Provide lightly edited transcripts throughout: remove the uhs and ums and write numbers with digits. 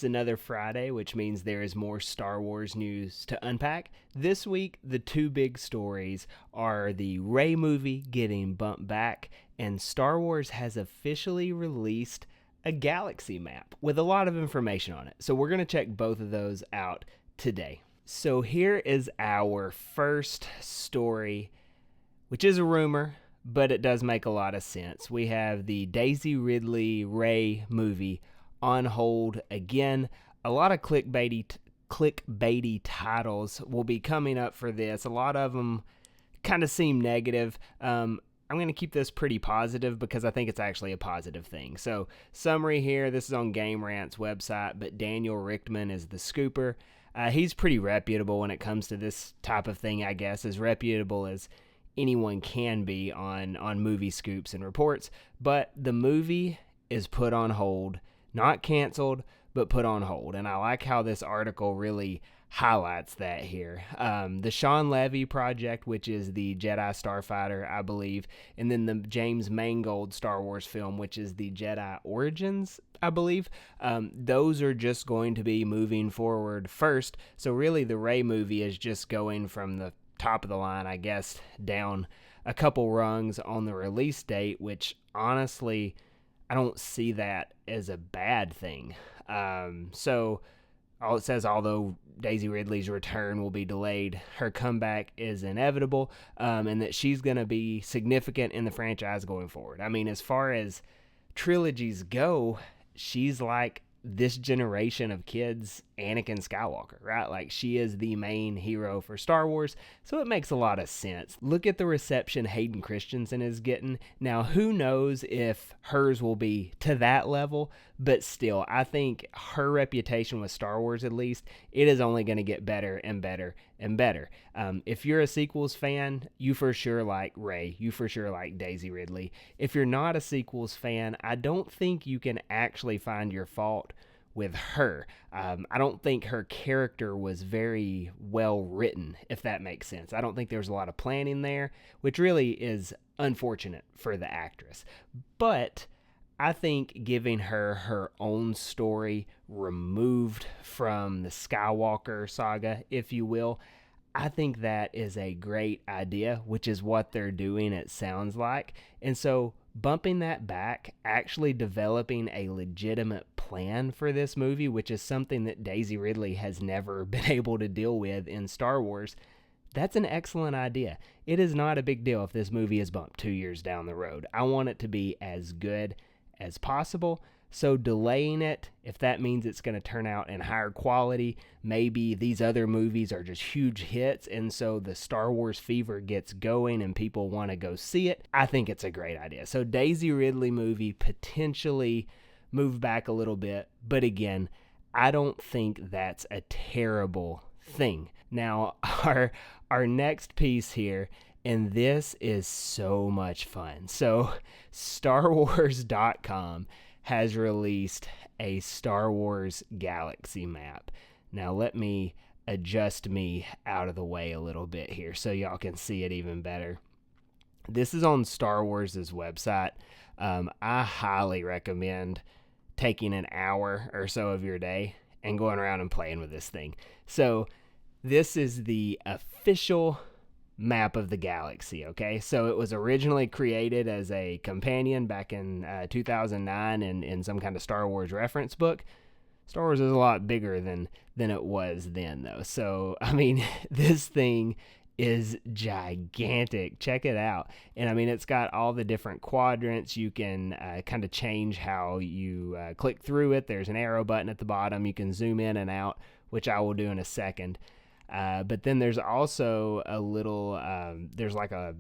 It's another Friday, which means there is more Star Wars news to unpack. This week, the two big stories are the Rey movie getting bumped back, and Star Wars has officially released a galaxy map with a lot of information on it. So we're going to check both of those out today. So here is our first story, which is a rumor, but it does make a lot of sense. We have the Daisy Ridley Rey movie on hold again. A lot of clickbaity titles will be coming up for this. A lot of them kind of seem negative. I'm going to keep this pretty positive because I think it's actually a positive thing. So, summary here, this is on Game Rant's website, but Daniel Richtman is the scooper. He's pretty reputable when it comes to this type of thing, I guess, as reputable as anyone can be on movie scoops and reports. But the movie is put on hold. Not canceled, but put on hold. And I like how this article really highlights that here. The Sean Levy project, which is the Jedi Starfighter, I believe, and then the James Mangold Star Wars film, which is the Jedi Origins, I believe. Those are just going to be moving forward first. So really the Rey movie is just going from the top of the line, I guess, down a couple rungs on the release date, which honestly, I don't see that as a bad thing. So all it says, although Daisy Ridley's return will be delayed, her comeback is inevitable, and that she's going to be significant in the franchise going forward. I mean, as far as trilogies go, she's like this generation of kids Anakin Skywalker, right? Like, she is the main hero for Star Wars, so it makes a lot of sense. Look at the reception Hayden Christensen is getting. Now, who knows if hers will be to that level, but still, I think her reputation with Star Wars, at least, it is only going to get better and better and better. If you're a sequels fan, you for sure like Rey. You for sure like Daisy Ridley. If you're not a sequels fan, I don't think you can actually find your fault with her. I don't think her character was very well written, if that makes sense. I don't think there was a lot of planning there, which really is unfortunate for the actress. But I think giving her her own story removed from the Skywalker saga, if you will, I think that is a great idea, which is what they're doing, it sounds like. And so bumping that back, actually developing a legitimate plan for this movie, which is something that Daisy Ridley has never been able to deal with in Star Wars, that's an excellent idea. It is not a big deal if this movie is bumped 2 years down the road. I want it to be as good as possible. So delaying it, if that means it's going to turn out in higher quality, maybe these other movies are just huge hits, and so the Star Wars fever gets going and people want to go see it, I think it's a great idea. So Daisy Ridley movie potentially move back a little bit, but again, I don't think that's a terrible thing. Now, our next piece here, and this is so much fun. So StarWars.com has released a Star Wars galaxy map. Now let me adjust me out of the way a little bit here so y'all can see it even better. This is on Star Wars' website. I highly recommend taking an hour or so of your day and going around and playing with this thing. So this is the official map of the galaxy, okay? So it was originally created as a companion back in 2009 in some kind of Star Wars reference book. Star Wars is a lot bigger than it was then, though. So, I mean, this thing is gigantic. Check it out. And, I mean, it's got all the different quadrants. You can kind of change how you click through it. There's an arrow button at the bottom. You can zoom in and out, which I will do in a second. But then there's also a little, there's like I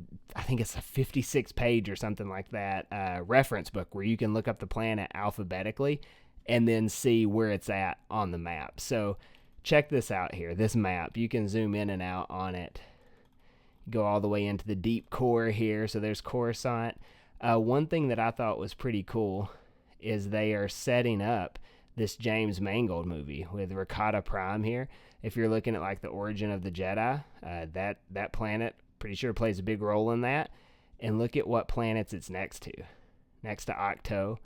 think it's a 56 page or something like that, reference book where you can look up the planet alphabetically and then see where it's at on the map. So check this out here, this map. You can zoom in and out on it, go all the way into the deep core here. So there's Coruscant. One thing that I thought was pretty cool is they are setting up this James Mangold movie with Rakata Prime here. If you're looking at like the origin of the Jedi, that planet, pretty sure plays a big role in that. And look at what planets it's next to. Next to Octo,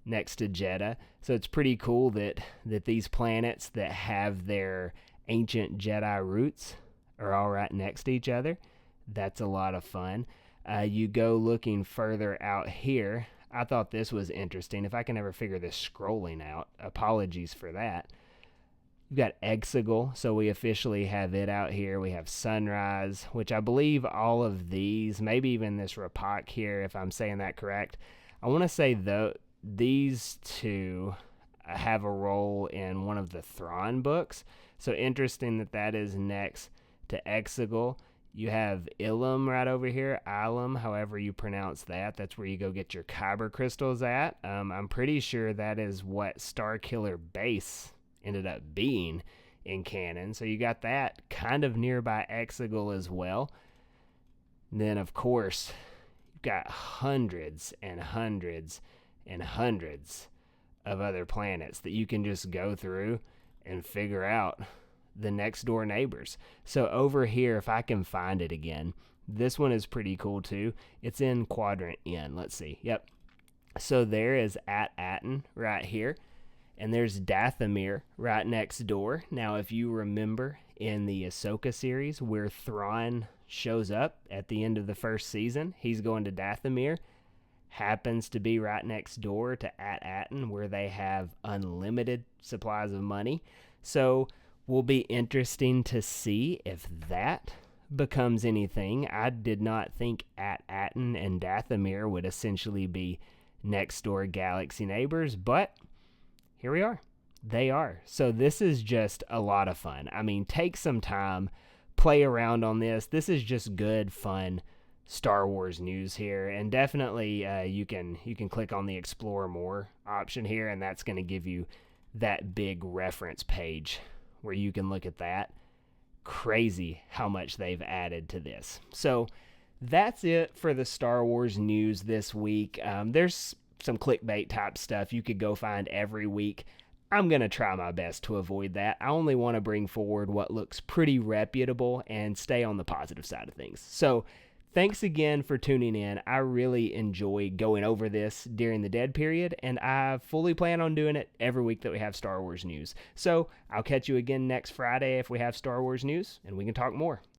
next to Jeddah. So it's pretty cool that these planets that have their ancient Jedi roots are all right next to each other. That's a lot of fun. You go looking further out here. I thought this was interesting. If I can ever figure this scrolling out, apologies for that. We've got Exegol, so we officially have it out here. We have Sunrise, which I believe all of these, maybe even this Rapak here, if I'm saying that correct. I want to say, though, these two have a role in one of the Thrawn books. So interesting that that is next to Exegol. You have Ilum right over here, Ilum, however you pronounce that. That's where you go get your Kyber crystals at. I'm pretty sure that is what Starkiller Base ended up being in canon. So you got that kind of nearby Exegol as well. And then, of course, you've got hundreds and hundreds and hundreds of other planets that you can just go through and figure out the next door neighbors. So over here, if I can find it again, this one is pretty cool too. It's in Quadrant N. Let's see. Yep. So there is At-Aten right here. And there's Dathomir right next door. Now, if you remember in the Ahsoka series where Thrawn shows up at the end of the first season, he's going to Dathomir. Happens to be right next door to At-Aten, where they have unlimited supplies of money. So will be interesting to see if that becomes anything. I did not think At-Aten and Dathomir would essentially be next door galaxy neighbors, but here we are. They are. So this is just a lot of fun. I mean, take some time, play around on this. This is just good, fun Star Wars news here, and definitely you can click on the Explore More option here, and that's going to give you that big reference page where you can look at that. Crazy how much they've added to this. So that's it for the Star Wars news this week. There's some clickbait type stuff you could go find every week. I'm going to try my best to avoid that. I only want to bring forward what looks pretty reputable and stay on the positive side of things. So thanks again for tuning in. I really enjoy going over this during the dead period, and I fully plan on doing it every week that we have Star Wars news. So I'll catch you again next Friday if we have Star Wars news, and we can talk more.